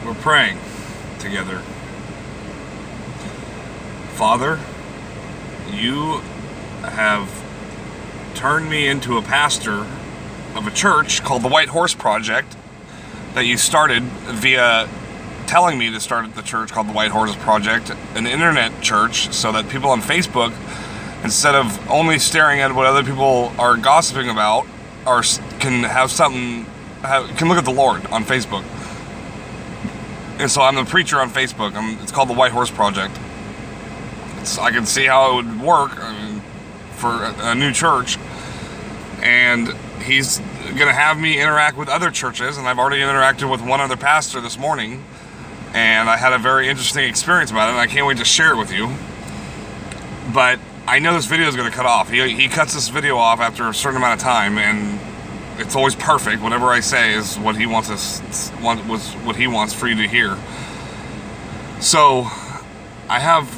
We're praying together. Father, you have turned me into a pastor of a church called the White Horse Project that you started via telling me to start the church called the White Horse Project, an internet church, so that people on Facebook, instead of only staring at what other people are gossiping about, can have something, can look at the Lord on Facebook. And so I'm the preacher on Facebook. It's called the White Horse Project. I can see how it would work for a new church, and he's going to have me interact with other churches, and I've already interacted with one other pastor this morning, and I had a very interesting experience about it, and I can't wait to share it with you. But I know this video is going to cut off. He cuts this video off after a certain amount of time, and it's always perfect. Whatever I say is what he wants what he wants for you to hear. So I've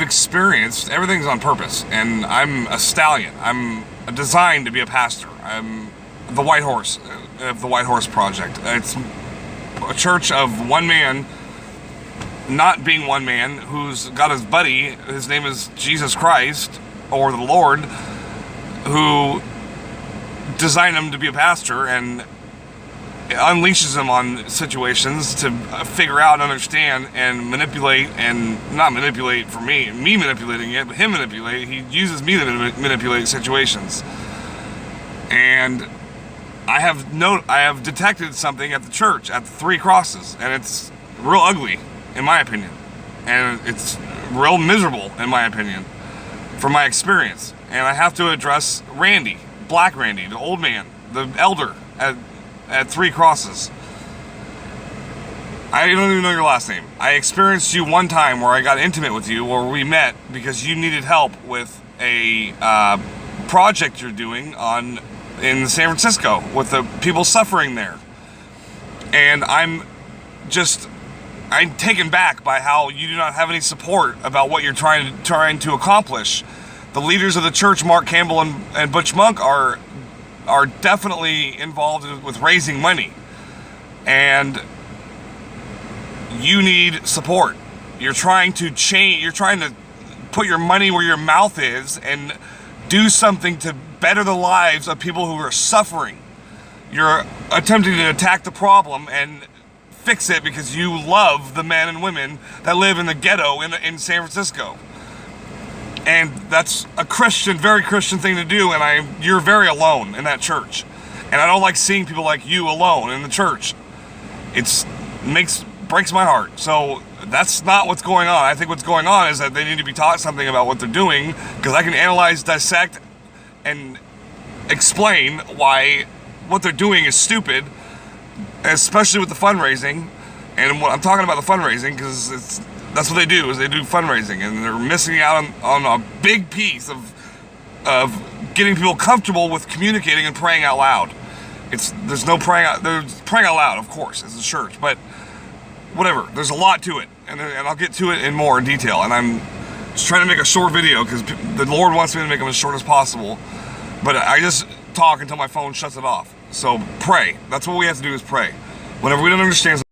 experienced, everything's on purpose, and I'm a stallion. I'm designed to be a pastor. I'm the White Horse of the White Horse Project. It's a church of one man, not being one man, who's got his buddy, his name is Jesus Christ, or the Lord, who designed him to be a pastor and unleashes him on situations to figure out and understand and manipulate, and not manipulate for me manipulating it, but him manipulate. He uses me to manipulate situations. And I have detected something at the church at the Three Crosses, and it's real ugly in my opinion, and it's real miserable in my opinion from my experience. And I have to address Randy, Black Randy, the old man, the elder at Three Crosses. I don't even know your last name. I experienced you one time where I got intimate with you, where we met because you needed help with a project you're doing in San Francisco with the people suffering there. And I'm taken back by how you do not have any support about what you're trying to accomplish. The leaders of the church, Mark Campbell and Butch Monk, are definitely involved with raising money, and you need support. You're trying to change. You're trying to put your money where your mouth is and do something to better the lives of people who are suffering. You're attempting to attack the problem and fix it because you love the men and women that live in the ghetto in San Francisco. And that's a very Christian thing to do, and you're very alone in that church. And I don't like seeing people like you alone in the church. It breaks my heart. So that's not what's going on. I think what's going on is that they need to be taught something about what they're doing, because I can analyze, dissect, and explain why what they're doing is stupid, especially with the fundraising. And I'm talking about the fundraising because that's what they do, is they do fundraising, and they're missing out on a big piece of getting people comfortable with communicating and praying out loud. There's praying out loud, of course, as a church, but whatever. There's a lot to it, and I'll get to it in more detail. And I'm just trying to make a short video because the Lord wants me to make them as short as possible. But I just talk until my phone shuts it off. So pray. That's what we have to do, is pray. Whenever we don't understand